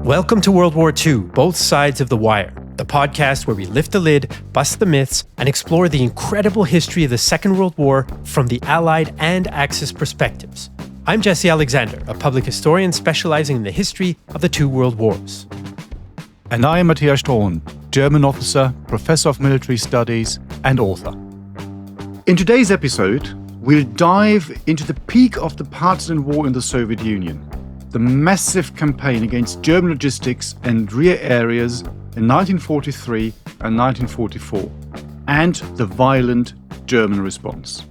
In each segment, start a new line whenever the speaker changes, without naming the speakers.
Welcome to World War II, Both Sides of the Wire, the podcast where we lift the lid, bust the myths, and explore the incredible history of the Second World War from the Allied and Axis perspectives. I'm Jesse Alexander, a public historian specializing in the history of the two world wars.
And I am Matthias Strohn, German officer, professor of military studies, and author. In today's episode, we'll dive into the peak of the partisan war in the Soviet Union, the massive campaign against German logistics and rear areas in 1943 and 1944, and the violent German response.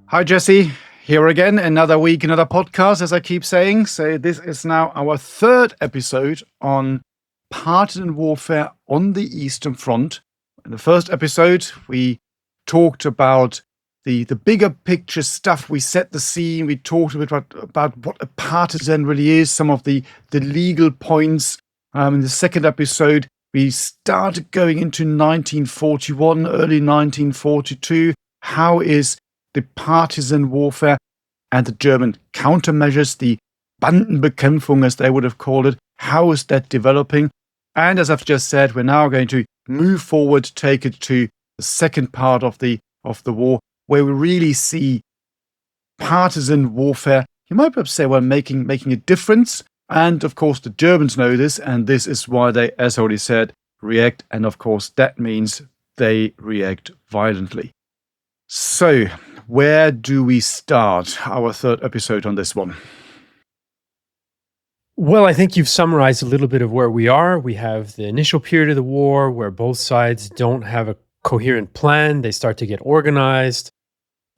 Hi, Jesse. Here again, another week, another podcast, as I keep saying. So this is now our third episode on partisan warfare on the Eastern Front. In the first episode, we talked about the bigger picture stuff. We set the scene. We talked a bit about what a partisan really is, some of the legal points. In the second episode, we started going into 1941, early 1942. How is the partisan warfare and the German countermeasures, the Bandenbekämpfung, as they would have called it, how is that developing? And as I've just said, we're now going to move forward, take it to the second part of the war, where we really see partisan warfare, you might perhaps say, well, making a difference. And of course, the Germans know this, and this is why they, as I already said, react. And of course, that means they react violently. So, where do we start our third episode on this one?
Well, I think you've summarized a little bit of where we are. We have the initial period of the war where both sides don't have a coherent plan. They start to get organized.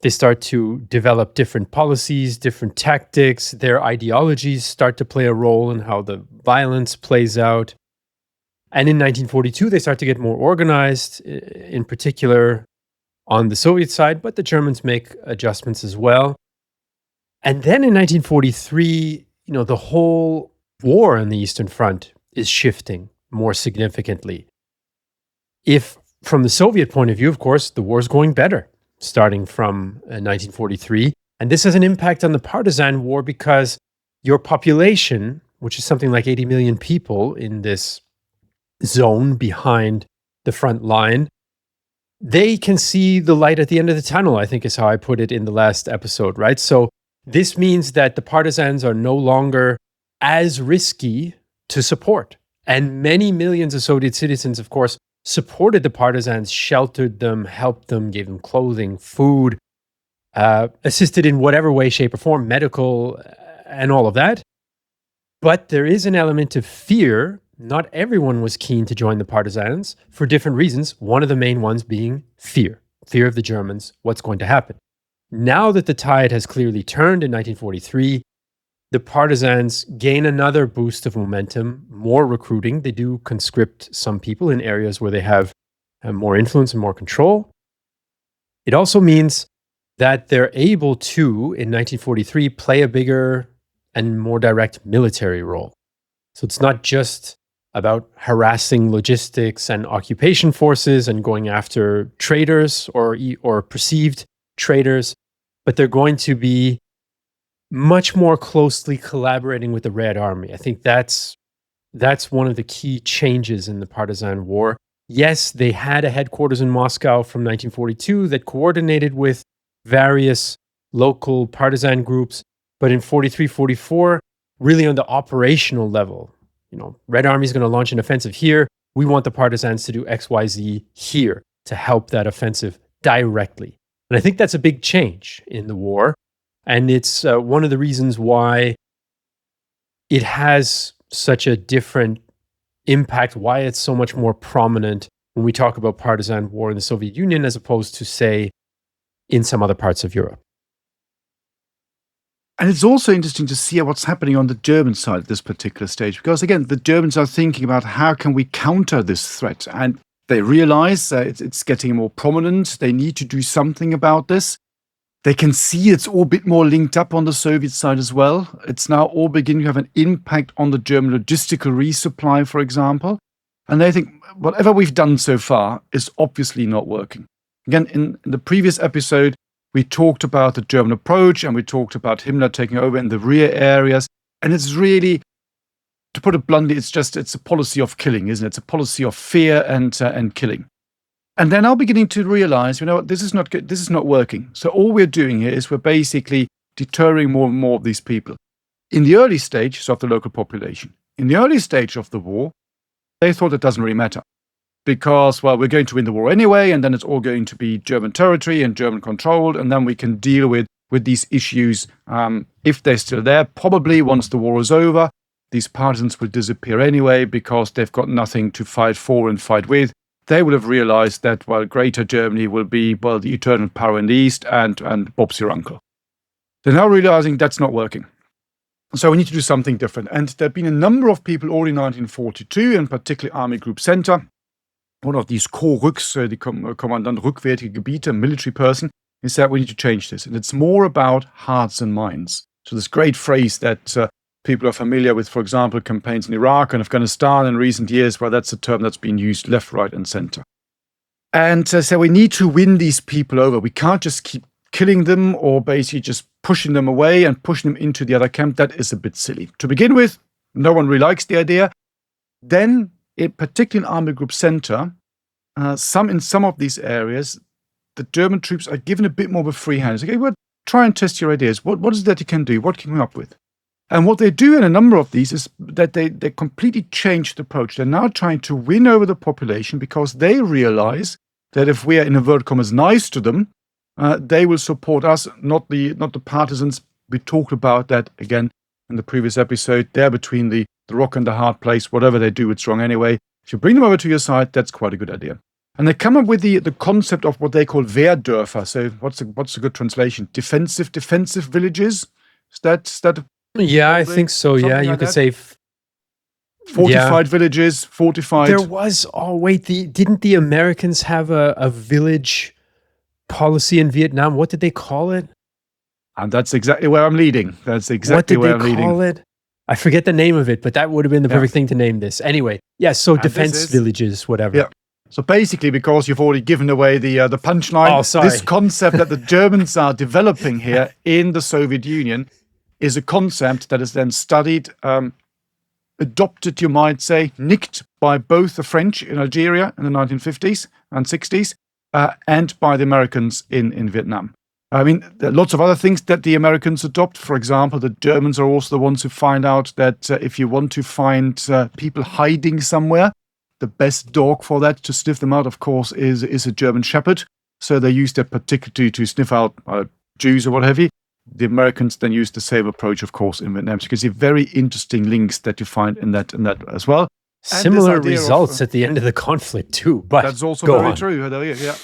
They start to develop different policies, different tactics. Their ideologies start to play a role in how the violence plays out. And in 1942, they start to get more organized, in particular on the Soviet side, but the Germans make adjustments as well. And then in 1943, the whole war on the Eastern Front is shifting more significantly. If from the Soviet point of view, of course, the war is going better, starting from 1943. And this has an impact on the partisan war because your population, which is something like 80 million people in this zone behind the front line, they can see the light at the end of the tunnel, I think is how I put it in the last episode, right? So this means that the partisans are no longer as risky to support. And many millions of Soviet citizens, of course, supported the partisans, sheltered them, helped them, gave them clothing, food, assisted in whatever way, shape, or form, medical, and all of that. But there is an element of fear. Not everyone was keen to join the partisans for different reasons, one of the main ones being fear of the Germans, what's going to happen. Now that the tide has clearly turned in 1943, the partisans gain another boost of momentum, more recruiting. They do conscript some people in areas where they have more influence and more control. It also means that they're able to, in 1943, play a bigger and more direct military role. So it's not just about harassing logistics and occupation forces and going after traitors or perceived traitors, but they're going to be much more closely collaborating with the Red Army. I think that's one of the key changes in the partisan war. Yes, they had a headquarters in Moscow from 1942 that coordinated with various local partisan groups, but in 43, 44, really on the operational level, Red Army is going to launch an offensive here. We want the partisans to do X, Y, Z here to help that offensive directly. And I think that's a big change in the war. And it's one of the reasons why it has such a different impact, why it's so much more prominent when we talk about partisan war in the Soviet Union as opposed to, say, in some other parts of Europe.
And it's also interesting to see what's happening on the German side at this particular stage, because again, the Germans are thinking about how can we counter this threat, and they realize it's getting more prominent. They need to do something about this. They can see it's all a bit more linked up on the Soviet side as well. It's now all beginning to have an impact on the German logistical resupply, for example. And they think whatever we've done so far is obviously not working. Again, in the previous episode, we talked about the German approach and we talked about Himmler taking over in the rear areas. And it's really to put it bluntly, it's a policy of killing, isn't it? It's a policy of fear and killing. And they're now beginning to realize, you know what, this is not good, this is not working. So all we're doing here is we're basically deterring more and more of these people. In the early stages of the local population, in the early stage of the war, they thought it doesn't really matter. Because, well, we're going to win the war anyway, and then it's all going to be German territory and German controlled, and then we can deal with these issues if they're still there. Probably once the war is over, these partisans will disappear anyway because they've got nothing to fight for and fight with. They will have realized that, well, Greater Germany will be, well, the eternal power in the East, and Bob's your uncle. They're now realizing that's not working. So we need to do something different. And there have been a number of people already in 1942, and particularly Army Group Center, one of these Korps, the Kommandant Rückwärtige Gebiete, military person, he said we need to change this. And it's more about hearts and minds. So this great phrase that people are familiar with, for example, campaigns in Iraq and Afghanistan in recent years, well, that's a term that's been used left, right, and center. And so we need to win these people over. We can't just keep killing them or basically just pushing them away and pushing them into the other camp. That is a bit silly. To begin with, no one really likes the idea. Then, particularly in Army Group Center, in some of these areas, the German troops are given a bit more of a free hand. It's okay, well, try and test your ideas. What is it that you can do? What can you come up with? And what they do in a number of these is that they completely change the approach. They're now trying to win over the population because they realize that if we are, in inverted commas, nice to them, they will support us, not the partisans. We talked about that again in the previous episode. They're between the rock and the hard place. Whatever they do, it's wrong anyway. If you bring them over to your side, that's quite a good idea. And they come up with the concept of what they call Wehrdörfer. So what's a good translation? Defensive villages? Is that
yeah, I think so. Yeah, you could say
fortified villages, fortified.
There was, didn't the Americans have a village policy in Vietnam? What did they call it?
And that's exactly where I'm leading. That's exactly where I'm leading. What did they call it? I
forget the name of it, but that would have been the perfect thing to name this. Anyway, yeah, so defense villages, whatever.
Yeah. So basically, because you've already given away the punchline, this concept that the Germans are developing here in the Soviet Union is a concept that is then studied, adopted, you might say, nicked by both the French in Algeria in the 1950s and 60s, and by the Americans in Vietnam. I mean, there are lots of other things that the Americans adopt. For example, the Germans are also the ones who find out that if you want to find people hiding somewhere, the best dog for that to sniff them out, of course, is a German Shepherd. So they use that particularly to sniff out Jews or what have you. The Americans then use the same approach, of course, in Vietnam. So you can see very interesting links that you find in that as well.
Similar results at the end of the conflict too. But
that's also very true. Yeah.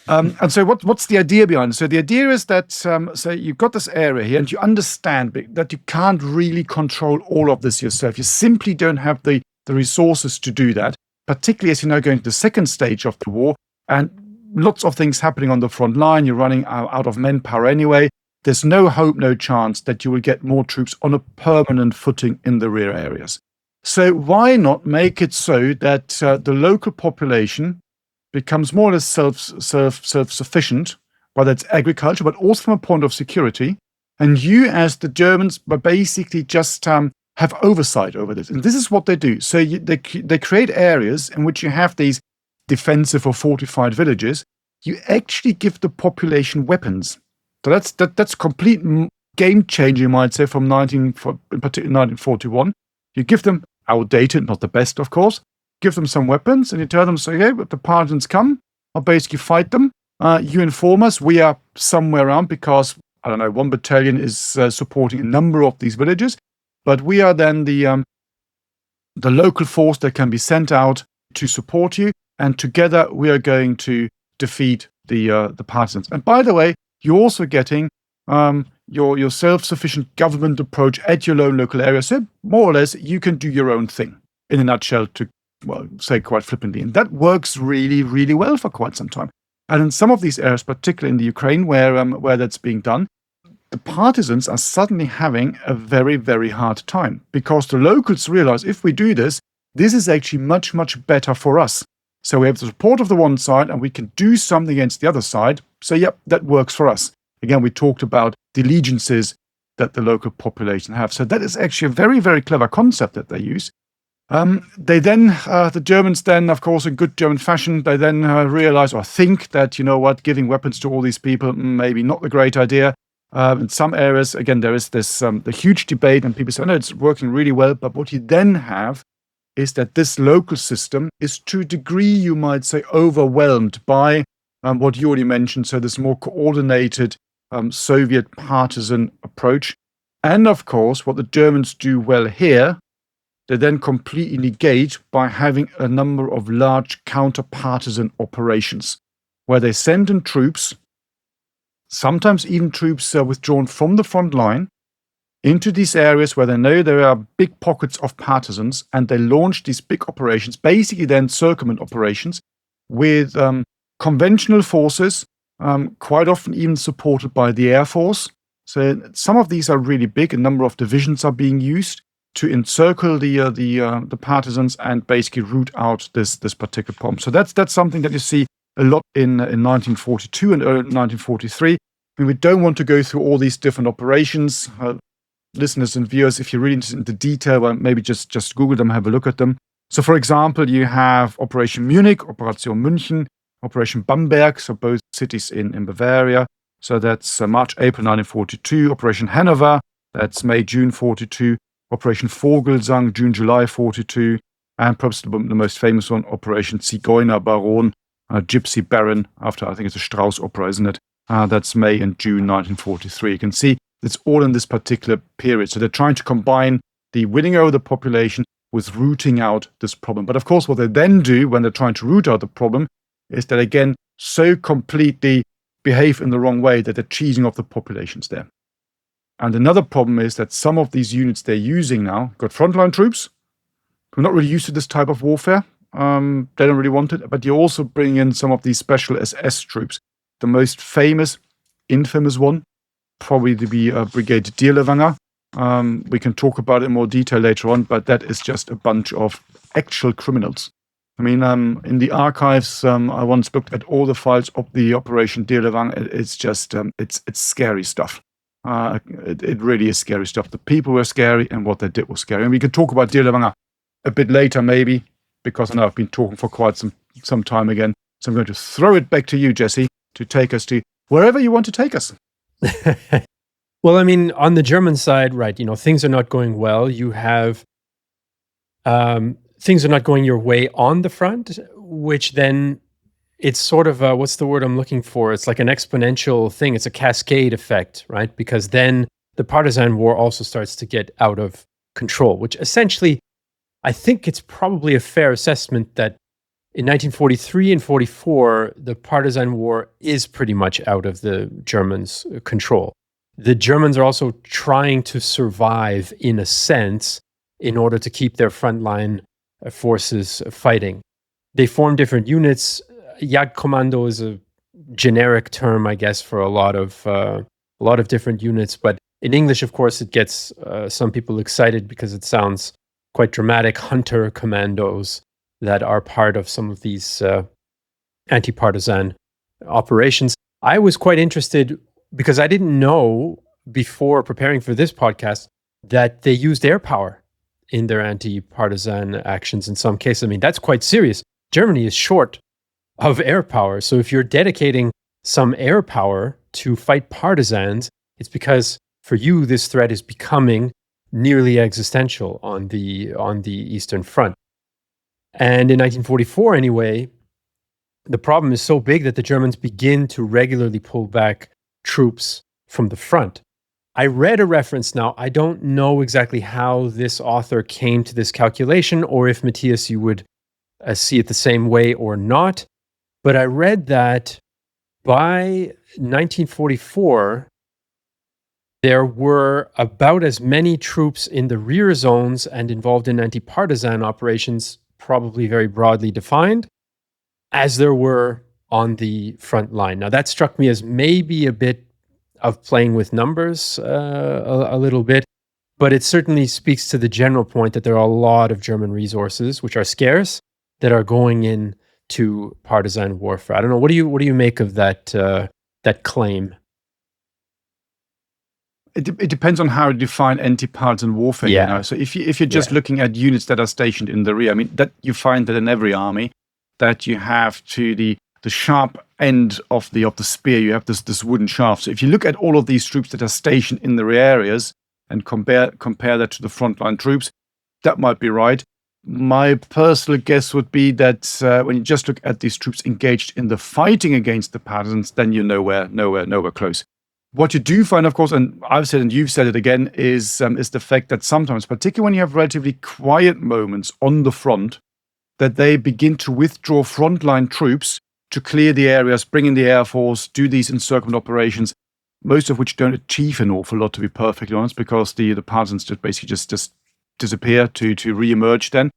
And so what's the idea behind it? So the idea is that so you've got this area here and you understand that you can't really control all of this yourself. You simply don't have the resources to do that, particularly as you're now going to the second stage of the war and lots of things happening on the front line. You're running out of manpower anyway. There's no hope, no chance that you will get more troops on a permanent footing in the rear areas. So why not make it so that the local population becomes more or less self-sufficient, whether it's agriculture, but also from a point of security. And you, as the Germans, basically just have oversight over this. And this is what they do. So they create areas in which you have these defensive or fortified villages. You actually give the population weapons. So that's complete game changer, you might say, from in particular 1941. You give them outdated, not the best, of course. Give them some weapons, and you tell them, so yeah, if the partisans come, I'll basically fight them. You inform us. We are somewhere around because, I don't know, one battalion is supporting a number of these villages, but we are then the local force that can be sent out to support you, and together we are going to defeat the partisans. And by the way, you're also getting your self-sufficient government approach at your own local area. So more or less, you can do your own thing, in a nutshell, to say quite flippantly. And that works really, really well for quite some time. And in some of these areas, particularly in the Ukraine, where that's being done, the partisans are suddenly having a very, very hard time because the locals realize if we do this, this is actually much, much better for us. So we have the support of the one side and we can do something against the other side. So, yep, that works for us. Again, we talked about the allegiances that the local population have. So that is actually a very, very clever concept that they use. They then, the Germans then, of course, in good German fashion, they then realize or think that, you know what, giving weapons to all these people, maybe not a great idea. In some areas, again, there is this the huge debate, and people say, no, it's working really well. But what you then have is that this local system is, to a degree, you might say, overwhelmed by what you already mentioned. So this more coordinated Soviet partisan approach. And of course, what the Germans do well here, they then completely negate by having a number of large counter-partisan operations, where they send in troops, sometimes even troops withdrawn from the front line, into these areas where they know there are big pockets of partisans, and they launch these big operations, basically then circumvent operations, with conventional forces, quite often even supported by the Air Force. So some of these are really big. A number of divisions are being used to encircle the partisans and basically root out this particular problem. So that's something that you see a lot in 1942 and early 1943. I mean, we don't want to go through all these different operations. Listeners and viewers, if you're really interested in the detail, well, maybe just Google them, have a look at them. So, for example, you have Operation Munich, Operation München, Operation Bamberg, so both cities in Bavaria. So that's March, April 1942. Operation Hanover, that's May, June 42. Operation Vogelsang, June, July 42. And perhaps the most famous one, Operation Zigeuner Baron, Gypsy Baron, after, I think it's a Strauss opera, isn't it? That's May and June 1943. You can see it's all in this particular period. So they're trying to combine the winning over the population with rooting out this problem. But of course, what they then do when they're trying to root out the problem is that, again, so completely behave in the wrong way that they're cheating off the populations there. And another problem is that some of these units they're using now got frontline troops who are not really used to this type of warfare. They don't really want it. But you also bring in some of these special SS troops. The most famous, infamous one, probably to be Brigade Dirlewanger. We can talk about it in more detail later on, but that is just a bunch of actual criminals. I mean, in the archives, I once looked at all the files of the Operation Dirlewanger. It's just, it's scary stuff. It really is scary stuff. The people were scary, and what they did was scary. And we can talk about Dirlewanger a bit later, maybe, because I know I've been talking for quite some time again. So I'm going to throw it back to you, Jesse, to take us to wherever you want to take us.
Well, I mean, on the German side, right, you know, things are not going well. You have things are not going your way on the front, which then it's sort of what's the word I'm looking for? It's like an exponential thing. It's a cascade effect, right? Because then the partisan war also starts to get out of control, which essentially, I think it's probably a fair assessment that in 1943 and 44, the partisan war is pretty much out of the Germans' control. The Germans are also trying to survive, in a sense, in order to keep their frontline forces fighting. They form different units. Jagdkommando is a generic term, I guess, for a lot of different units. But in English, of course, it gets some people excited because it sounds quite dramatic. Hunter commandos that are part of some of these anti-partisan operations. I was quite interested because I didn't know before preparing for this podcast that they used air power in their anti-partisan actions in some cases. I mean, that's quite serious. Germany is short of air power. So if you're dedicating some air power to fight partisans, it's because for you, this threat is becoming nearly existential on the Eastern Front. And in 1944, anyway, the problem is so big that the Germans begin to regularly pull back troops from the front. I read a reference now. I don't know exactly how this author came to this calculation, or if, Matthias, you would see it the same way or not. But I read that by 1944, there were about as many troops in the rear zones and involved in anti-partisan operations, probably very broadly defined, as there were on the front line. Now, that struck me as maybe a bit of playing with numbers a little bit, but it certainly speaks to the general point that there are a lot of German resources, which are scarce, that are going into partisan warfare. I don't know. What do you make of that claim?
it depends on how you define anti-partisan warfare.
Yeah.
You know? So if you're just looking at units that are stationed in the rear, I mean, that you find that in every army, that you have to the sharp end of the spear, you have this wooden shaft. So if you look at all of these troops that are stationed in the rear areas and compare that to the frontline troops, that might be right. My personal guess would be that when you just look at these troops engaged in the fighting against the partisans, then you're nowhere close. What you do find, of course, and I've said and you've said it again, is the fact that sometimes, particularly when you have relatively quiet moments on the front, that they begin to withdraw frontline troops to clear the areas, bring in the air force, do these encirclement operations, most of which don't achieve an awful lot, to be perfectly honest, because the partisans just basically just disappear to re-emerge then.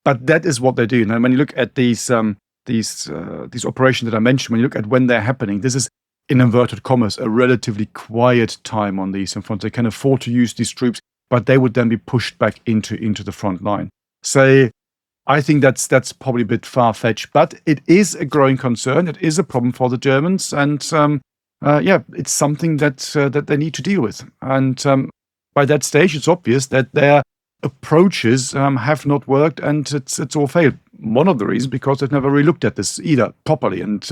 But that is what they do. And when you look at these operations that I mentioned, when you look at when they're happening, this is, in inverted commas, a relatively quiet time on these in front. They can afford to use these troops, but they would then be pushed back into the front line. So I think that's probably a bit far-fetched, but it is a growing concern. It is a problem for the Germans, and it's something that they need to deal with. And by that stage, it's obvious that their approaches have not worked, and it's all failed. One of the reasons because they've never really looked at this either properly and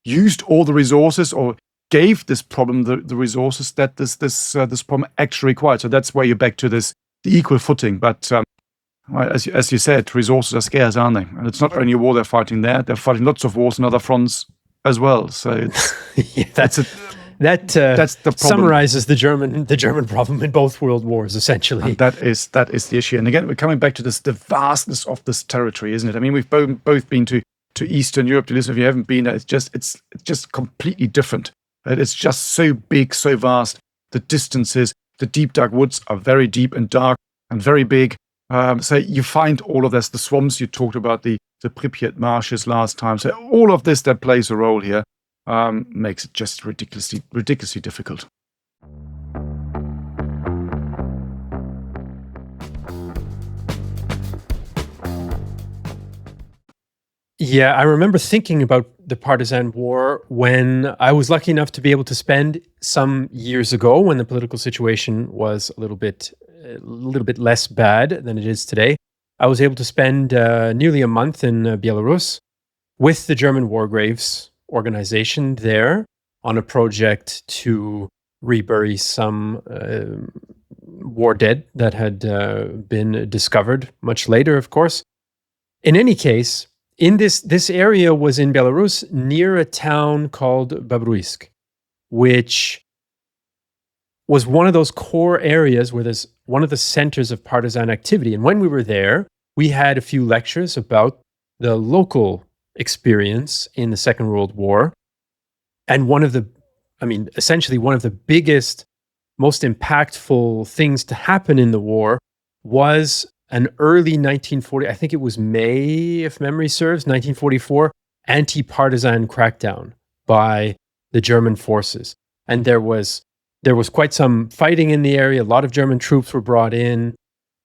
used all the resources or gave this problem the resources that this problem actually required. So that's where you're back to the equal footing, but. As you said, resources are scarce, aren't they? And it's not only a war they're fighting there; they're fighting lots of wars on other fronts as well. So it's,
that's the problem. Summarizes the German problem in both world wars, essentially.
And that is the issue. And again, we're coming back to the vastness of this territory, isn't it? I mean, we've both been to Eastern Europe. To listen, if you haven't been there, it's just completely different. It's just so big, so vast. The distances, the deep dark woods are very deep and dark and very big. So you find all of this, the swamps, you talked about the Pripyat marshes last time. So all of this that plays a role here makes it just ridiculously difficult.
Yeah, I remember thinking about the partisan war when I was lucky enough to be able to spend some years ago, when the political situation was a little bit less bad than it is today. I was able to spend nearly a month in Belarus with the German War Graves organization there on a project to rebury some war dead that had been discovered much later, of course. In any case, in this area was in Belarus near a town called Babruisk, which was one of those core areas where there's one of the centers of partisan activity. And when we were there, we had a few lectures about the local experience in the Second World War. And essentially one of the biggest, most impactful things to happen in the war was an early 1940, I think it was May, if memory serves, 1944, anti-partisan crackdown by the German forces. And there was quite some fighting in the area. A lot of German troops were brought in.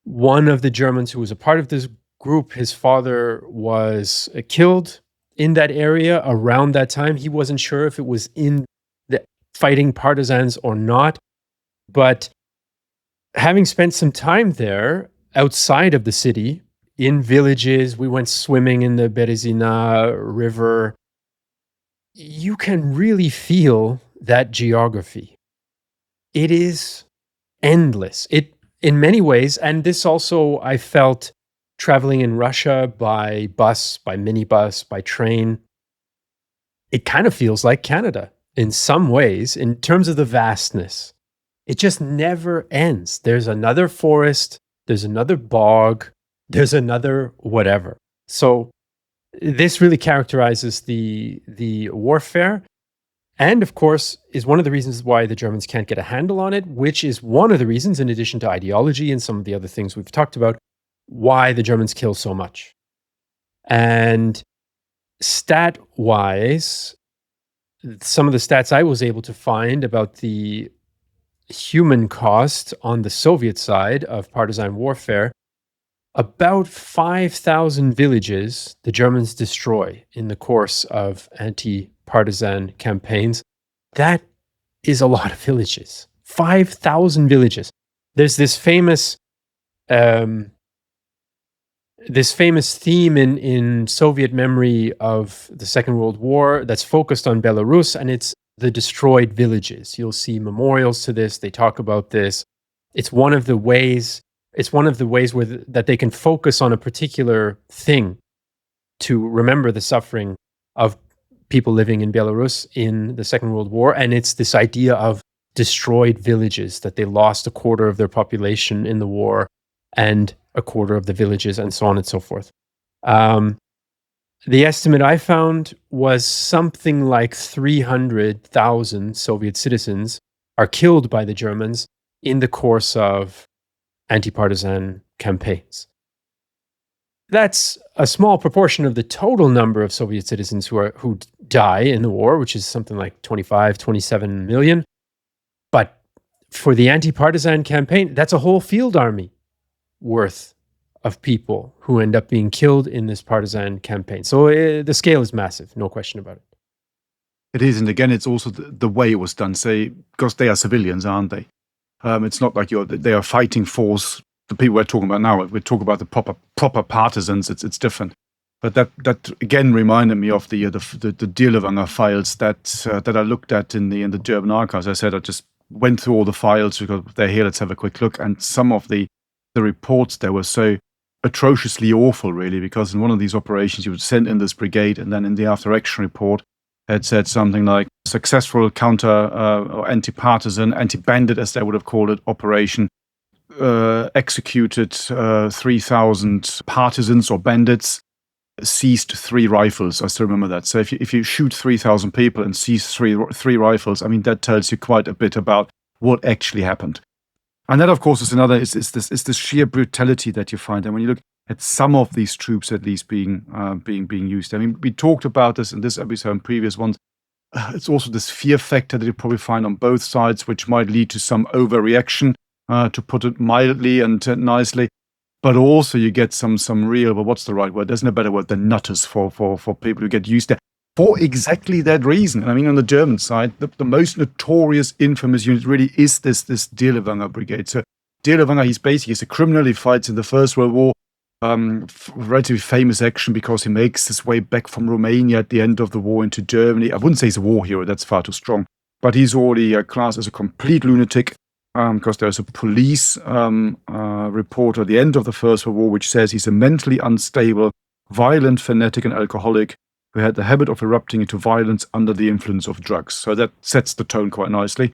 One of the Germans who was a part of this group, his father was killed in that area around that time. He wasn't sure if it was in the fighting partisans or not. But having spent some time there, outside of the city, in villages, we went swimming in the Berezina River. You can really feel that geography. It is endless. In many ways, and this also I felt traveling in Russia by bus, by minibus, by train. It kind of feels like Canada in some ways, in terms of the vastness. It just never ends. There's another forest, there's another bog, there's another whatever. So this really characterizes the warfare. And of course, is one of the reasons why the Germans can't get a handle on it, which is one of the reasons, in addition to ideology and some of the other things we've talked about, why the Germans kill so much. And stat-wise, some of the stats I was able to find about the human cost on the Soviet side of partisan warfare, about 5,000 villages the Germans destroy in the course of anti-partisan campaigns. That is a lot of villages. 5,000 villages. There's this famous theme in Soviet memory of the Second World War that's focused on Belarus, and it's the destroyed villages. You'll see memorials to this. They talk about this. It's one of the ways where that they can focus on a particular thing to remember the suffering of people living in Belarus in the Second World War. And it's this idea of destroyed villages, that they lost a quarter of their population in the war and a quarter of the villages, and so on and so forth. The estimate I found was something like 300,000 Soviet citizens are killed by the Germans in the course of anti-partisan campaigns. That's a small proportion of the total number of Soviet citizens who die in the war, which is something like 25, 27 million. But for the anti-partisan campaign, that's a whole field army worth of people who end up being killed in this partisan campaign. So the scale is massive, no question about it.
It is, and again, it's also the way it was done. Say, because they are civilians, aren't they? It's not like they are fighting force. The people we're talking about now, we talk about the proper partisans. It's different. But that again reminded me of the Dirlewanger files that I looked at in the German archives. I said I just went through all the files because they're here. Let's have a quick look. And some of the reports there were so atrociously awful, really, because in one of these operations you would send in this brigade, and then in the after action report it said something like successful counter or anti-partisan, anti-bandit as they would have called it, operation, executed 3,000 partisans or bandits, seized 3 rifles. I still remember that. So if you shoot 3,000 people and seize three rifles, I mean, that tells you quite a bit about what actually happened. And that, of course, is another, is this sheer brutality that you find. And when you look at some of these troops at least being used. I mean, we talked about this in this episode and previous ones. It's also this fear factor that you probably find on both sides, which might lead to some overreaction, to put it mildly and nicely. But also you get some real, well, what's the right word? There's no better word than nutters for people who get used there for exactly that reason. I mean, on the German side, the most notorious, infamous unit really is this Dirlewanger brigade. So Dirlewanger, he's a criminal. He fights in the First World War. Relatively famous action because he makes his way back from Romania at the end of the war into Germany. I wouldn't say he's a war hero, that's far too strong. But he's already classed as a complete lunatic because there's a police report at the end of the First World War which says he's a mentally unstable, violent, fanatic and alcoholic who had the habit of erupting into violence under the influence of drugs. So that sets the tone quite nicely.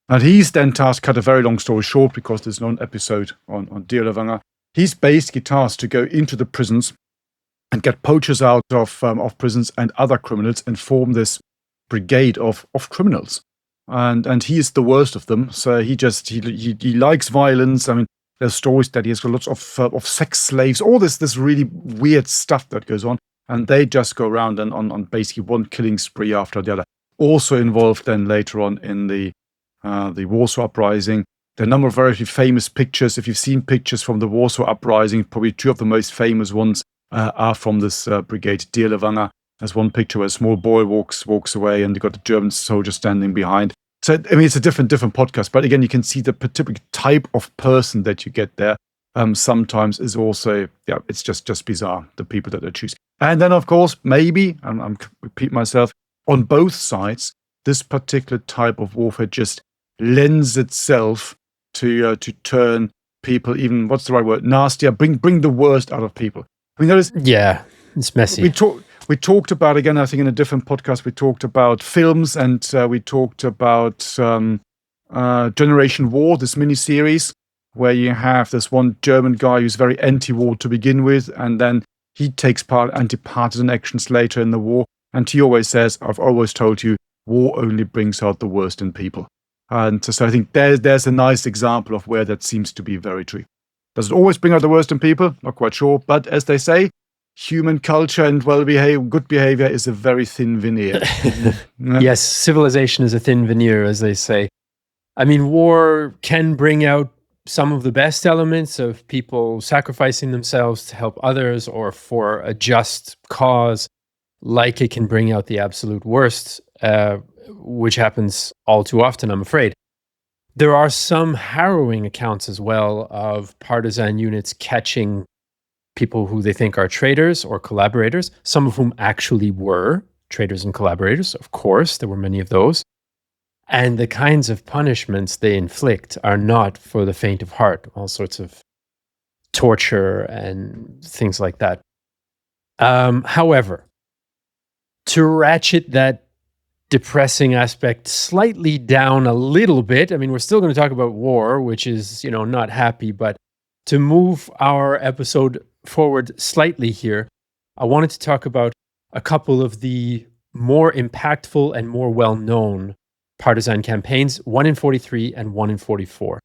And he's then tasked, cut a very long story short because there's no episode on Dirlewanger. He's basically tasked to go into the prisons and get poachers out of prisons and other criminals and form this brigade of criminals. And he is the worst of them. So he likes violence. I mean, there's stories that he has got lots of sex slaves, all this really weird stuff that goes on. And they just go around and on basically one killing spree after the other. Also involved then later on in the Warsaw Uprising. There are a number of very famous pictures. If you've seen pictures from the Warsaw Uprising, probably 2 of the most famous ones are from this brigade, Dirlewanger. There's one picture where a small boy walks away and you've got the German soldier standing behind. So, I mean, it's a different podcast. But again, you can see the particular type of person that you get there sometimes is also, it's just bizarre, the people that they choose. And then, of course, maybe, I'm repeat myself, on both sides, this particular type of warfare just lends itself to turn people even, what's the right word, nastier, bring the worst out of people. I mean,
it's messy.
We talked about, again, I think in a different podcast, we talked about films and we talked about Generation War, this miniseries, where you have this one German guy who's very anti-war to begin with, and then he takes part in anti-partisan actions later in the war. And he always says, I've always told you, war only brings out the worst in people. And so I think there's a nice example of where that seems to be very true. Does it always bring out the worst in people? Not quite sure. But as they say, human culture and good behavior is a very thin veneer.
Yes, civilization is a thin veneer, as they say. I mean, war can bring out some of the best elements of people sacrificing themselves to help others or for a just cause, like it can bring out the absolute worst, which happens all too often, I'm afraid. There are some harrowing accounts as well of partisan units catching people who they think are traitors or collaborators, some of whom actually were traitors and collaborators. Of course, there were many of those. And the kinds of punishments they inflict are not for the faint of heart, all sorts of torture and things like that. However, to ratchet that depressing aspect slightly down a little bit, I mean, we're still going to talk about war, which is, not happy, but to move our episode forward slightly here, I wanted to talk about a couple of the more impactful and more well-known partisan campaigns, one in 43 and one in 44.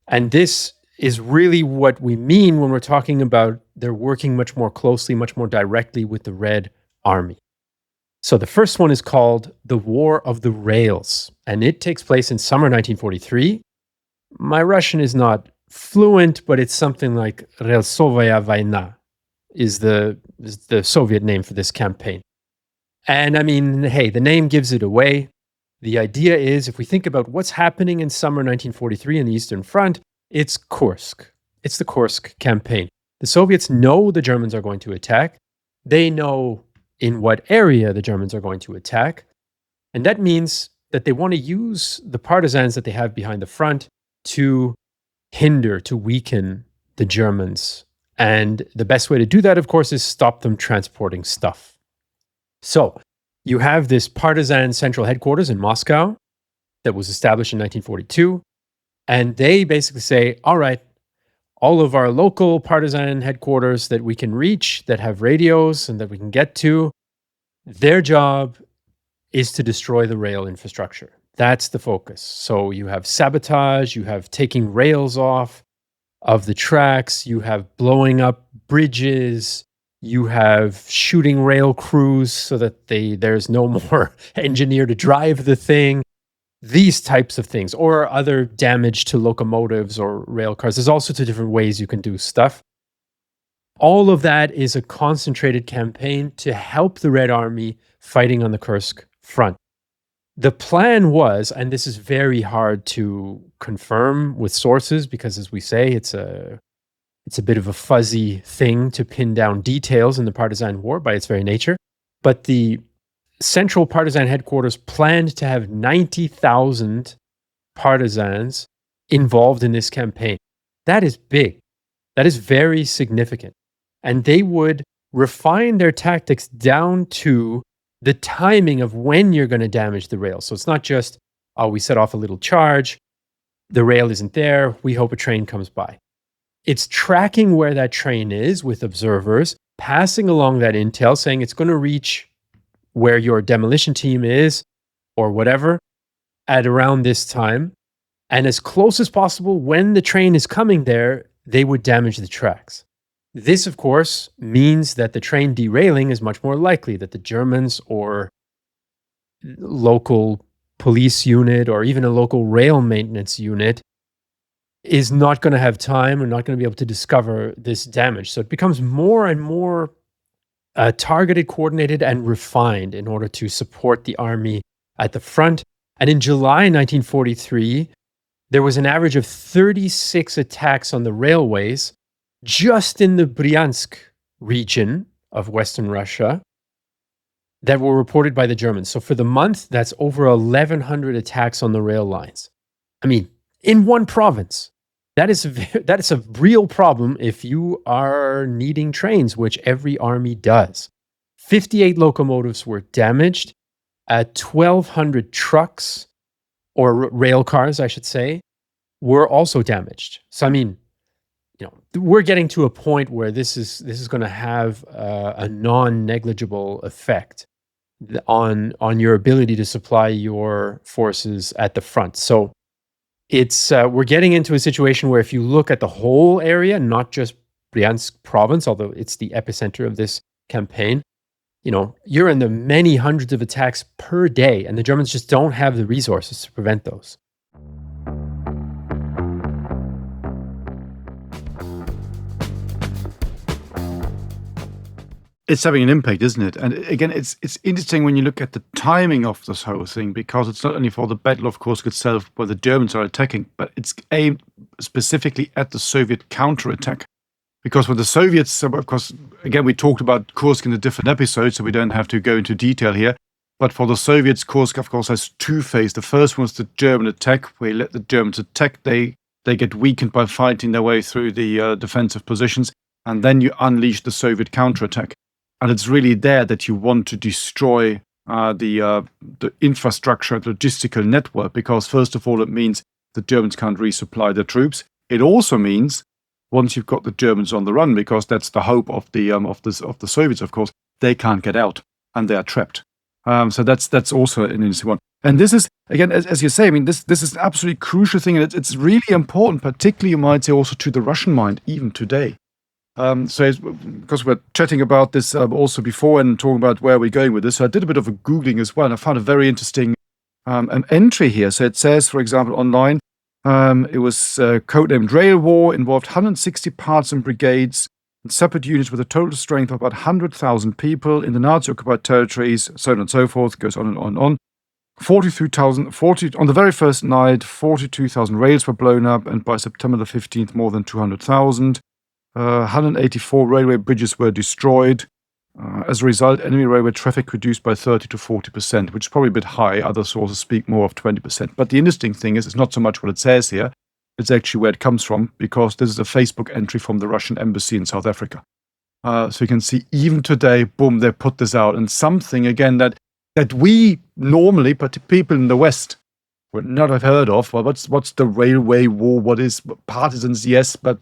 And this is really what we mean when we're talking about they're working much more closely, much more directly with the Red Army. So the first one is called the War of the Rails, and it takes place in summer 1943. My Russian is not fluent, but it's something like Relsovaya Vaina is the Soviet name for this campaign. And I mean, hey, the name gives it away. The idea is, if we think about what's happening in summer 1943 in the Eastern Front, it's Kursk. It's the Kursk campaign. The Soviets know the Germans are going to attack. They know in what area the Germans are going to attack. And that means that they want to use the partisans that they have behind the front to hinder, to weaken the Germans. And the best way to do that, of course, is stop them transporting stuff. So you have this partisan central headquarters in Moscow that was established in 1942. And they basically say, all right, all of our local partisan headquarters that we can reach, that have radios and that we can get to, their job is to destroy the rail infrastructure. That's the focus. So you have sabotage, you have taking rails off of the tracks, you have blowing up bridges, you have shooting rail crews so that there's no more engineer to drive the thing. These types of things, or other damage to locomotives or rail cars. There's all sorts of different ways you can do stuff. All of that is a concentrated campaign to help the Red Army fighting on the Kursk front. The plan was, and this is very hard to confirm with sources because, as we say, it's a bit of a fuzzy thing to pin down details in the partisan war by its very nature, but the Central Partisan Headquarters planned to have 90,000 partisans involved in this campaign. That is big. That is very significant. And they would refine their tactics down to the timing of when you're going to damage the rail. So it's not just, oh, we set off a little charge, the rail isn't there, we hope a train comes by. It's tracking where that train is with observers, passing along that intel, saying it's going to reach where your demolition team is or whatever at around this time. And as close as possible, when the train is coming there, they would damage the tracks. This, of course, means that the train derailing is much more likely, that the Germans or local police unit or even a local rail maintenance unit is not going to have time or not going to be able to discover this damage. So it becomes more and more targeted, coordinated, and refined in order to support the army at the front. And in July 1943, there was an average of 36 attacks on the railways just in the Bryansk region of Western Russia that were reported by the Germans. So for the month, that's over 1,100 attacks on the rail lines. I mean, in one province. That is a real problem if you are needing trains, which every army does. 58 locomotives were damaged. 1,200 trucks, or rail cars, I should say, were also damaged. So, I mean, we're getting to a point where this is going to have a non-negligible effect on your ability to supply your forces at the front. So it's we're getting into a situation where if you look at the whole area, not just Bryansk province, although it's the epicenter of this campaign, you're in the many hundreds of attacks per day, and the Germans just don't have the resources to prevent those.
It's having an impact, isn't it? And again, it's interesting when you look at the timing of this whole thing, because it's not only for the Battle of Kursk itself, where the Germans are attacking, but it's aimed specifically at the Soviet counterattack. Because when the Soviets, of course, again, we talked about Kursk in a different episode, so we don't have to go into detail here. But for the Soviets, Kursk, of course, has two phases. The first one was the German attack, where you let the Germans attack. They get weakened by fighting their way through the defensive positions, and then you unleash the Soviet counterattack. And it's really there that you want to destroy the infrastructure, the logistical network, because first of all, it means the Germans can't resupply their troops. It also means once you've got the Germans on the run, because that's the hope of the Soviets, of course, they can't get out and they are trapped. So that's also an interesting one. And this is, again, as you say, I mean, this is an absolutely crucial thing, and it's really important, particularly, you might say, also to the Russian mind, even today. So because we're chatting about this also before and talking about where we're going with this, so I did a bit of a Googling as well, and I found a very interesting an entry here. So it says, for example, online, it was codenamed Rail War, involved 160 partisan brigades and separate units with a total strength of about 100,000 people in the Nazi-occupied territories, so on and so forth, goes on and on and on. 42,000, on the very first night, 42,000 rails were blown up, and by September the 15th, more than 200,000. 184 railway bridges were destroyed. As a result, enemy railway traffic reduced by 30 to 40%, which is probably a bit high. Other sources speak more of 20%. But the interesting thing is, it's not so much what it says here. It's actually where it comes from, because this is a Facebook entry from the Russian embassy in South Africa. So you can see even today, boom, they put this out. And something, again, that we normally, but people in the West, would not have heard of. Well, what's the railway war? What is partisans? Yes, but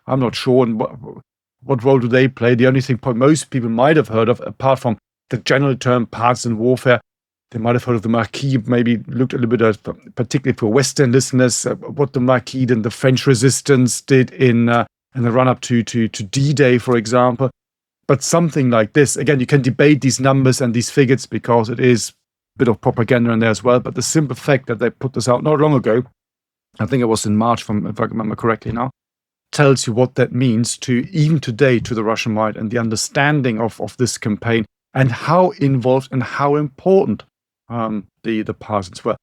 I'm not sure. And what role do they play? The only thing most people might have heard of, apart from the general term partisan warfare, they might have heard of the Marquis, maybe looked a little bit at, particularly for Western listeners, what the Marquis and the French resistance did in the run-up to D-Day, for example. But something like this, again, you can debate these numbers and these figures because it is a bit of propaganda in there as well. But the simple fact that they put this out not long ago, I think it was in March, if I remember correctly now, tells you what that means to, even today, to the Russian mind and the understanding of this campaign and how involved and how important the partisans were.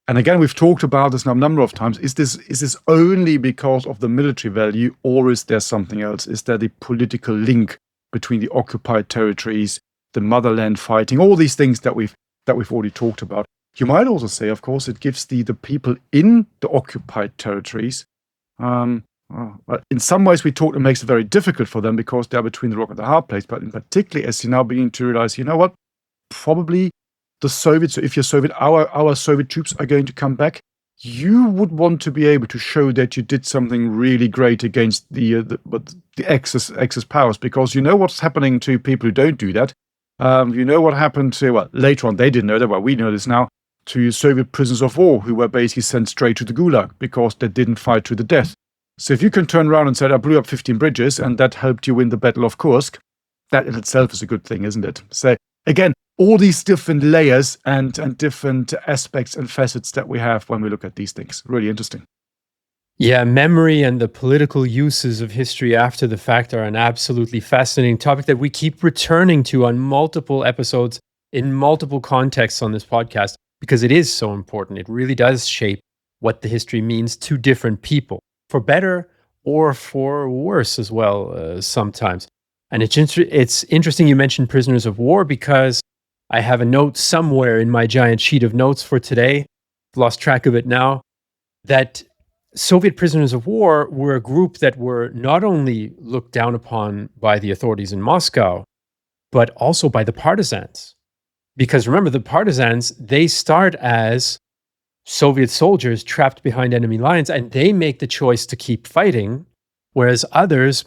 And again, we've talked about this now a number of times. Is this only because of the military value, or is there something else? Is there the political link between the occupied territories, the motherland fighting, all these things that we've already talked about? You might also say, of course, it gives the people in the occupied territories. But in some ways, it makes it very difficult for them because they're between the rock and the hard place. But in particular, as you're now beginning to realize, you know what, probably the Soviets, so if you're Soviet, our Soviet troops are going to come back, you would want to be able to show that you did something really great against the Axis powers, because you know what's happening to people who don't do that. You know what happened to, well, later on, they didn't know that, well, we know this now, to Soviet prisoners of war who were basically sent straight to the Gulag because they didn't fight to the death. So if you can turn around and say, I blew up 15 bridges and that helped you win the Battle of Kursk, that in itself is a good thing, isn't it? So again, all these different layers and different aspects and facets that we have when we look at these things. Really interesting.
Yeah, memory and the political uses of history after the fact are an absolutely fascinating topic that we keep returning to on multiple episodes in multiple contexts on this podcast, because it is so important. It really does shape what the history means to different people, for better or for worse as well, sometimes. And it's interesting you mentioned prisoners of war, because I have a note somewhere in my giant sheet of notes for today, lost track of it now, that Soviet prisoners of war were a group that were not only looked down upon by the authorities in Moscow, but also by the partisans. Because remember, the partisans, they start as Soviet soldiers trapped behind enemy lines, and they make the choice to keep fighting, whereas others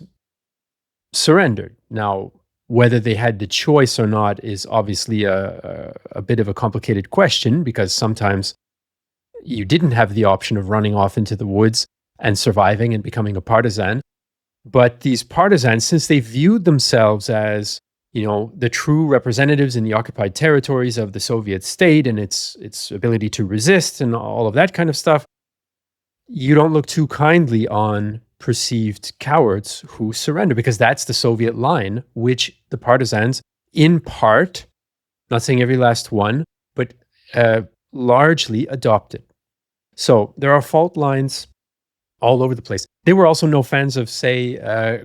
surrendered. Now, whether they had the choice or not is obviously a bit of a complicated question, because sometimes you didn't have the option of running off into the woods and surviving and becoming a partisan. But these partisans, since they viewed themselves as, the true representatives in the occupied territories of the Soviet state and its ability to resist and all of that kind of stuff, you don't look too kindly on perceived cowards who surrender, because that's the Soviet line, which the partisans, in part, not saying every last one, but largely adopted. So there are fault lines all over the place. They were also no fans of, say,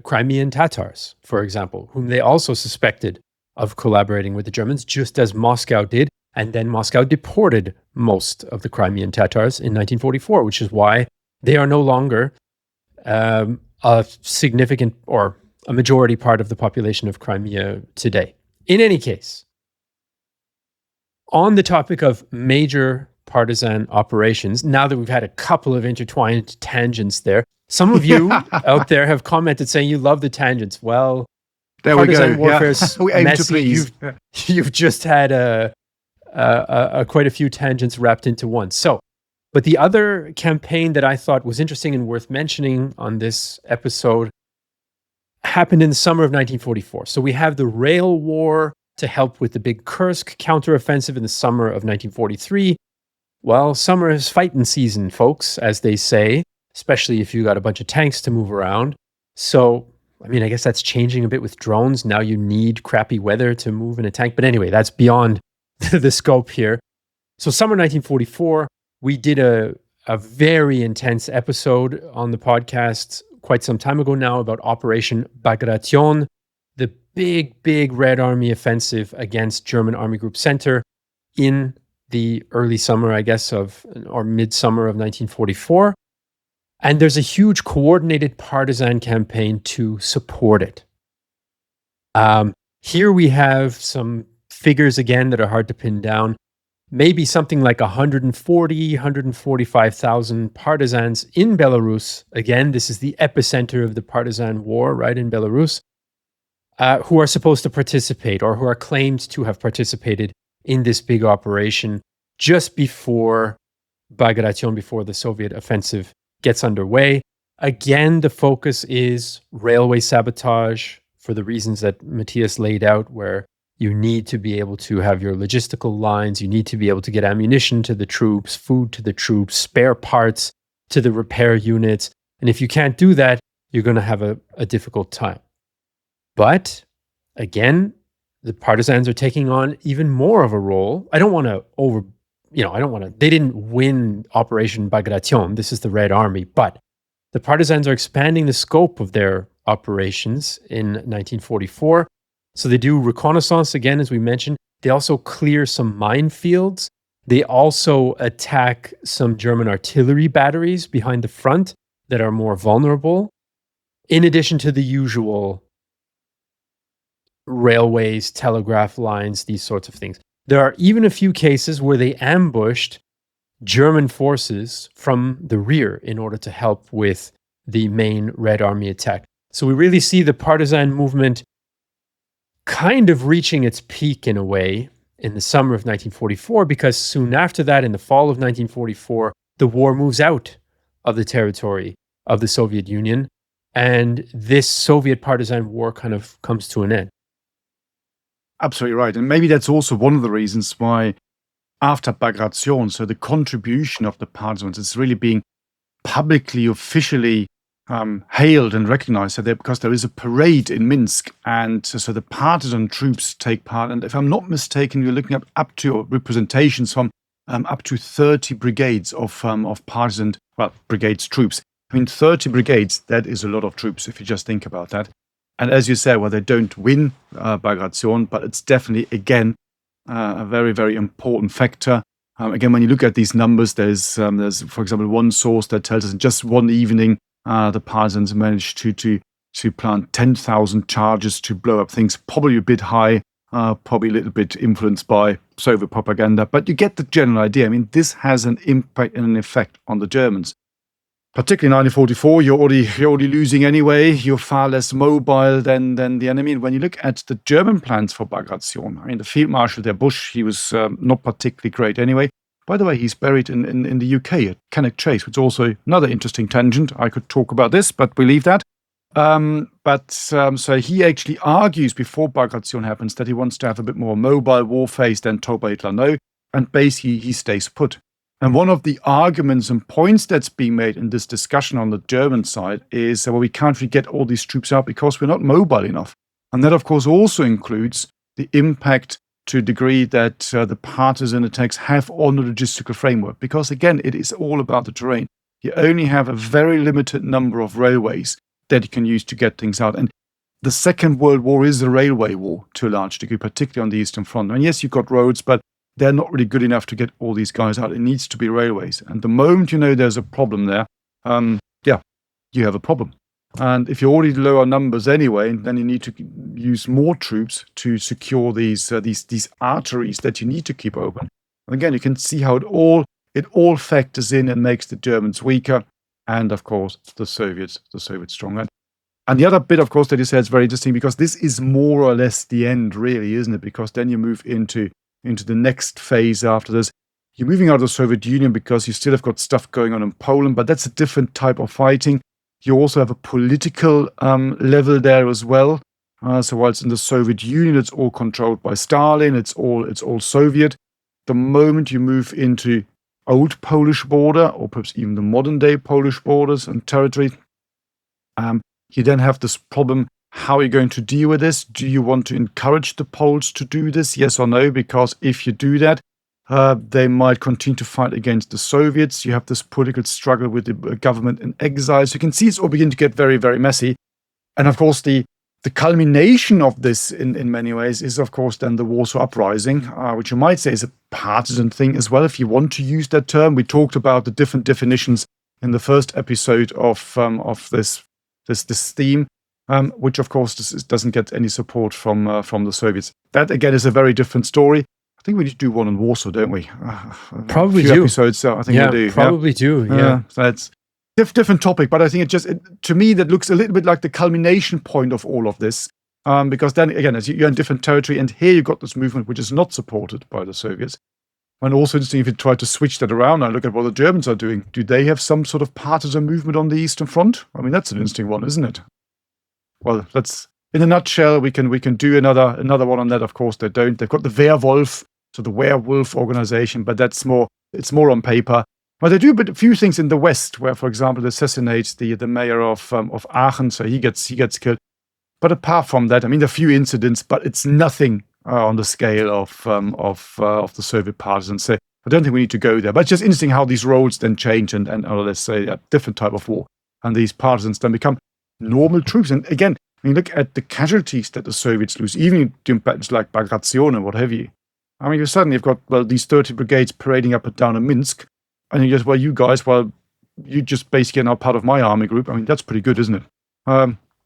Crimean Tatars, for example, whom they also suspected of collaborating with the Germans, just as Moscow did. And then Moscow deported most of the Crimean Tatars in 1944, which is why they are no longer a significant or a majority part of the population of Crimea today. In any case, on the topic of major partisan operations, now that we've had a couple of intertwined tangents there, some of you out there have commented saying you love the tangents. Well,
there
partisan
we go.
warfare's
We aim to
messy.
please.
You've just had quite a few tangents wrapped into one. So, but the other campaign that I thought was interesting and worth mentioning on this episode happened in the summer of 1944. So we have the rail war to help with the big Kursk counteroffensive in the summer of 1943. Well, summer is fighting season, folks, as they say, especially if you got a bunch of tanks to move around. So, I mean, I guess that's changing a bit with drones. Now you need crappy weather to move in a tank. But anyway, that's beyond the scope here. So summer 1944, we did a very intense episode on the podcast quite some time ago now about Operation Bagration, the big Red Army offensive against German Army Group Center in the early summer, I guess, or midsummer of 1944. And there's a huge coordinated partisan campaign to support it. Here we have some figures again that are hard to pin down. Maybe something like 145,000 partisans in Belarus. Again, this is the epicenter of the partisan war, right, in Belarus, who are supposed to participate or who are claimed to have participated in this big operation just before Bagration, before the Soviet offensive gets underway. Again, the focus is railway sabotage for the reasons that Matthias laid out, where you need to be able to have your logistical lines. You need to be able to get ammunition to the troops, food to the troops, spare parts to the repair units. And if you can't do that, you're going to have a difficult time. But again, the partisans are taking on even more of a role. I don't want to they didn't win Operation Bagration. This is the Red Army, but the partisans are expanding the scope of their operations in 1944. So they do reconnaissance again, as we mentioned. They also clear some minefields. They also attack some German artillery batteries behind the front that are more vulnerable, in addition to the usual railways, telegraph lines, these sorts of things. There are even a few cases where they ambushed German forces from the rear in order to help with the main Red Army attack. So we really see the partisan movement kind of reaching its peak in a way in the summer of 1944, because soon after that, in the fall of 1944, the war moves out of the territory of the Soviet Union, and this Soviet partisan war kind of comes to an end.
Absolutely right. And maybe that's also one of the reasons why after Bagration, so the contribution of the partisans is really being publicly, officially hailed and recognized. So because there is a parade in Minsk, and so the partisan troops take part. And if I'm not mistaken, you're looking up to representations from up to 30 brigades of partisan, brigades troops. I mean, 30 brigades, that is a lot of troops if you just think about that. And as you said, well, they don't win Bagration, but it's definitely, again, a very, very important factor. Again, when you look at these numbers, there's for example, one source that tells us in just one evening, the partisans managed to plant 10,000 charges to blow up things, probably a bit high, probably a little bit influenced by Soviet propaganda. But you get the general idea. I mean, this has an impact and an effect on the Germans. Particularly in 1944, you're already losing anyway. You're far less mobile than the enemy. And when you look at the German plans for Bagration, I mean, the Field Marshal der Busch, he was not particularly great anyway. By the way, he's buried in the UK at Cannock Chase, which is also another interesting tangent. I could talk about this, but we leave that. So he actually argues before Bagration happens that he wants to have a bit more mobile warface than told by Hitler. No, and basically he stays put. And one of the arguments and points that's being made in this discussion on the German side is, well, we can't really get all these troops out because we're not mobile enough. And that, of course, also includes the impact to a degree that the partisan attacks have on the logistical framework. Because, again, it is all about the terrain. You only have a very limited number of railways that you can use to get things out. And the Second World War is a railway war to a large degree, particularly on the Eastern Front. And yes, you've got roads, but they're not really good enough to get all these guys out. It needs to be railways. And the moment you know there's a problem there, you have a problem. And if you're already lower numbers anyway, then you need to use more troops to secure these arteries that you need to keep open. And again, you can see how it all factors in and makes the Germans weaker, and of course the Soviets stronger. And the other bit, of course, that you said is very interesting, because this is more or less the end, really, isn't it? Because then you move into the next phase after this. You're moving out of the Soviet Union because you still have got stuff going on in Poland, but that's a different type of fighting. You also have a political level there as well. So whilst in the Soviet Union, it's all controlled by Stalin, it's all Soviet. The moment you move into old Polish border, or perhaps even the modern day Polish borders and territory, you then have this problem. How are you going to deal with this? Do you want to encourage the Poles to do this? Yes or no? Because if you do that, they might continue to fight against the Soviets. You have this political struggle with the government in exile. So you can see it's all beginning to get very, very messy. And of course, the culmination of this in many ways is, of course, then the Warsaw Uprising, which you might say is a partisan thing as well, if you want to use that term. We talked about the different definitions in the first episode of this theme. Which, of course, doesn't get any support from the Soviets. That, again, is a very different story. I think we need to do one on Warsaw, don't we?
Probably
a few
do.
Episodes, I think we do.
Probably do, yeah.
That's different topic, but I think to me, that looks a little bit like the culmination point of all of this. Because then, again, as you're in different territory, and here you've got this movement which is not supported by the Soviets. And also interesting, if you try to switch that around and look at what the Germans are doing, do they have some sort of partisan movement on the Eastern Front? I mean, that's an interesting one, isn't it? Well, that's in a nutshell. We can do another one on that. Of course, they don't. They've got the Werwolf, so the werewolf organization, but it's more on paper. But they do a few things in the West, where, for example, they assassinate the mayor of Aachen, so he gets killed. But apart from that, I mean, there are a few incidents, but it's nothing on the scale of the Soviet partisans. So I don't think we need to go there. But it's just interesting how these roles then change, and let's say a different type of war, and these partisans then become normal troops. And again, I mean, look at the casualties that the Soviets lose, even in battles like Bagration and what have you. I mean, you suddenly have got, these 30 brigades parading up and down in Minsk, and you just, you guys, you just basically are now part of my army group. I mean, that's pretty good, isn't it?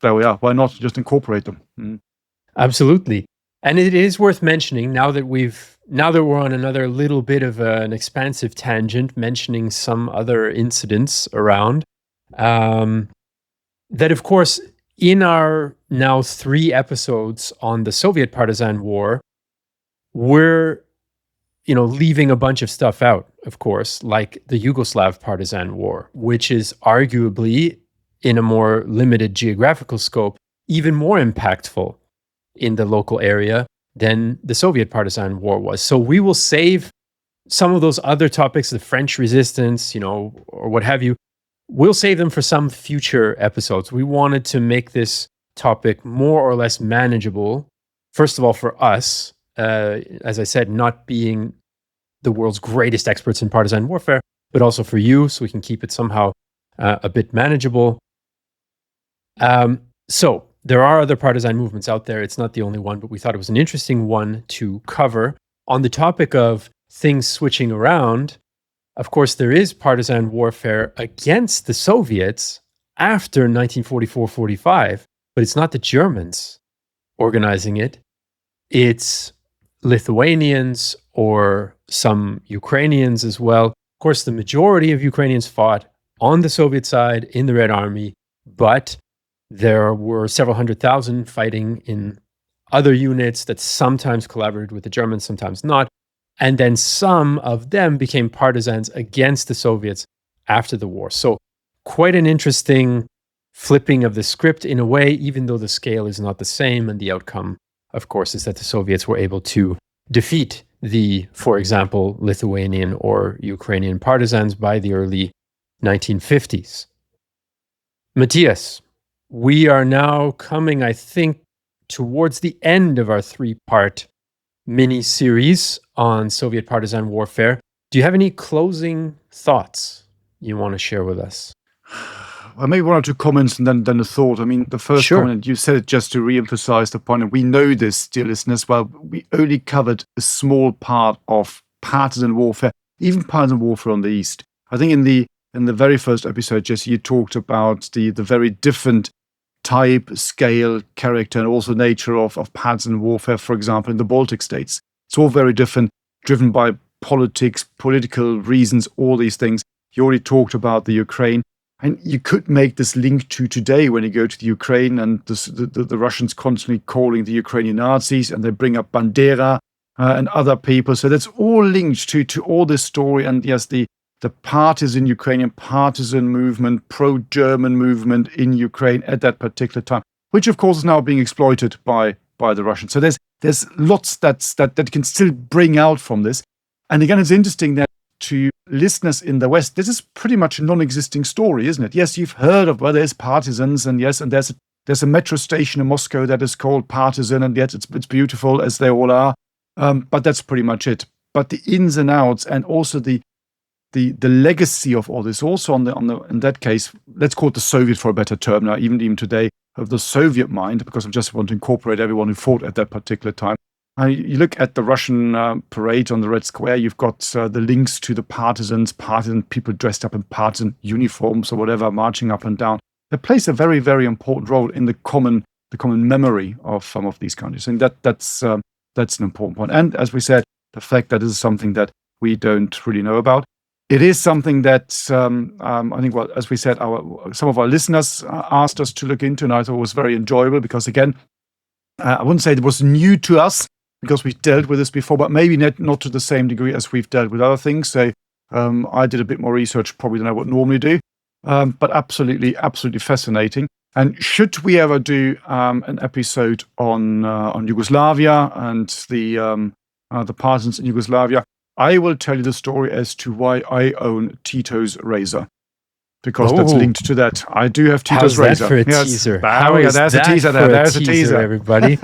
There we are. Why not just incorporate them? Mm.
Absolutely. And it is worth mentioning, now that we're on another little bit of an expansive tangent, mentioning some other incidents around, that, of course, in our now 3 episodes on the Soviet Partisan War, we're, leaving a bunch of stuff out, of course, like the Yugoslav Partisan War, which is arguably, in a more limited geographical scope, even more impactful in the local area than the Soviet Partisan War was. So we will save some of those other topics, the French resistance, or what have you. We'll save them for some future episodes. We wanted to make this topic more or less manageable. First of all, for us, as I said, not being the world's greatest experts in partisan warfare, but also for you, so we can keep it somehow a bit manageable. So there are other partisan movements out there. It's not the only one, but we thought it was an interesting one to cover. On the topic of things switching around, of course, there is partisan warfare against the Soviets after 1944-45, but it's not the Germans organizing it. It's Lithuanians or some Ukrainians as well. Of course, the majority of Ukrainians fought on the Soviet side in the Red Army, but there were several 100,000 fighting in other units that sometimes collaborated with the Germans, sometimes not. And then some of them became partisans against the Soviets after the war. So quite an interesting flipping of the script in a way, even though the scale is not the same. And the outcome, of course, is that the Soviets were able to defeat the, for example, Lithuanian or Ukrainian partisans by the early 1950s. Matthias, we are now coming, I think, towards the end of our 3-part mini-series on Soviet partisan warfare. Do you have any closing thoughts you want to share with us?
Well, maybe 1 or 2 comments and then a thought. I mean, the first comment, you said it just to re-emphasize the point, and we know this, dear listeners, well, we only covered a small part of partisan warfare, even partisan warfare on the East. I think in the very first episode, Jesse, you talked about the very different type, scale, character, and also nature of partisan warfare, for example, in the Baltic states. It's all very different, driven by politics, political reasons, all these things. You already talked about the Ukraine. And you could make this link to today when you go to the Ukraine and the Russians constantly calling the Ukrainian Nazis, and they bring up Bandera and other people. So that's all linked to all this story. And yes, the partisan Ukrainian partisan movement, pro-German movement in Ukraine at that particular time, which of course is now being exploited by the Russians. So there's lots that can still bring out from this. And again, it's interesting that to listeners in the West, this is pretty much a non-existing story, isn't it? Yes, you've heard of, well, there's Partisans, and yes, and there's a metro station in Moscow that is called Partisan, and yet it's beautiful, as they all are. But that's pretty much it. But the ins and outs, and also the legacy of all this, also in that case, let's call it the Soviet for a better term now, even today, of the Soviet mind, because I just want to incorporate everyone who fought at that particular time. You look at the Russian parade on the Red Square, you've got the links to the partisan people dressed up in partisan uniforms or whatever, marching up and down. That plays a very, very important role in the common memory of some of these countries. And that's an important point. And as we said, the fact that this is something that we don't really know about. It is something that I think, well, as we said, some of our listeners asked us to look into, and I thought it was very enjoyable because, again, I wouldn't say it was new to us, because we've dealt with this before, but maybe not to the same degree as we've dealt with other things. So I did a bit more research probably than I would normally do, but absolutely fascinating. And should we ever do an episode on Yugoslavia and the partisans in Yugoslavia, I will tell you the story as to why I own Tito's razor. Because that's linked to that. I do have Tito's razor.
How's that for a teaser?
There's a teaser there. There's a teaser,
everybody.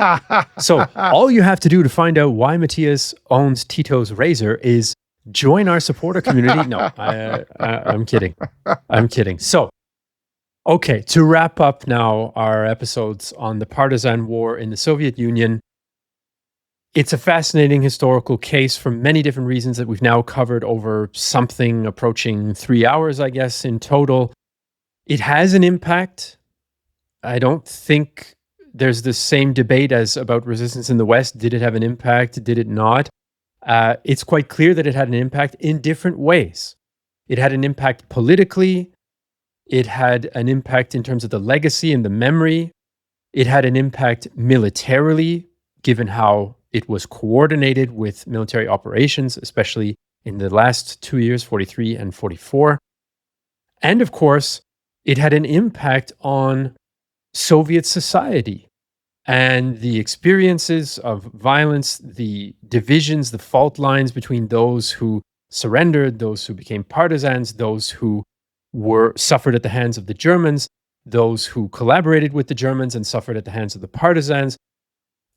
So all you have to do to find out why Matthias owns Tito's razor is join our supporter community. No, I'm kidding. I'm kidding. So, okay, to wrap up now our episodes on the partisan war in the Soviet Union, it's a fascinating historical case for many different reasons that we've now covered over something approaching 3 hours, I guess, in total. It has an impact. I don't think there's the same debate as about resistance in the West. Did it have an impact? Did it not? It's quite clear that it had an impact in different ways. It had an impact politically. It had an impact in terms of the legacy and the memory. It had an impact militarily, given how it was coordinated with military operations, especially in the last 2 years, 43 and 44. And of course, it had an impact on Soviet society and the experiences of violence, the divisions, the fault lines between those who surrendered, those who became partisans, those who suffered at the hands of the Germans, those who collaborated with the Germans and suffered at the hands of the partisans.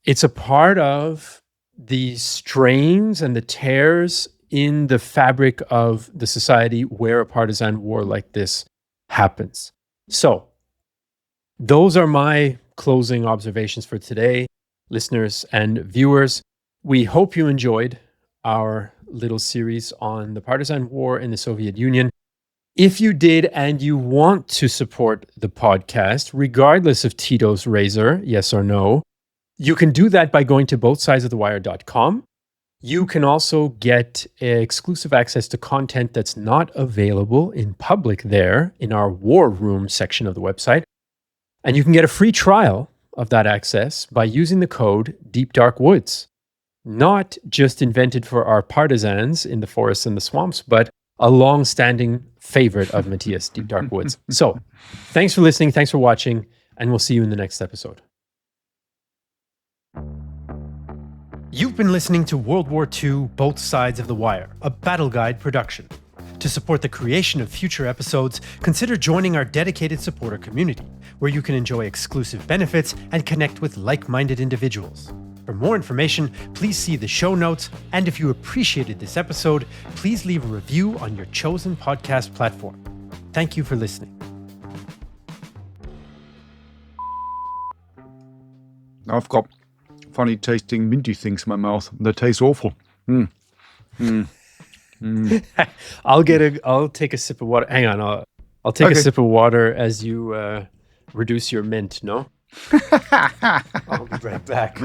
It's a part of the strains and the tears in the fabric of the society where a partisan war like this happens. So, those are my closing observations for today, listeners and viewers. We hope you enjoyed our little series on the partisan war in the Soviet Union. If you did and you want to support the podcast, regardless of Tito's razor, yes or no, you can do that by going to bothsidesofthewire.com. You can also get exclusive access to content that's not available in public there in our War Room section of the website. And you can get a free trial of that access by using the code Deep Dark Woods. Not just invented for our partisans in the forests and the swamps, but a long-standing favorite of Matthias, Deep Dark Woods. So, thanks for listening, thanks for watching, and we'll see you in the next episode. You've been listening to World War II Both Sides of the Wire, a Battle Guide production. To support the creation of future episodes, consider joining our dedicated supporter community, where you can enjoy exclusive benefits and connect with like-minded individuals. For more information, please see the show notes, and if you appreciated this episode, please leave a review on your chosen podcast platform. Thank you for listening.
I've got funny tasting minty things in my mouth. They taste awful.
I'll take a sip of water. Hang on, I'll take a sip of water as you reduce your mint, no? I'll be right back.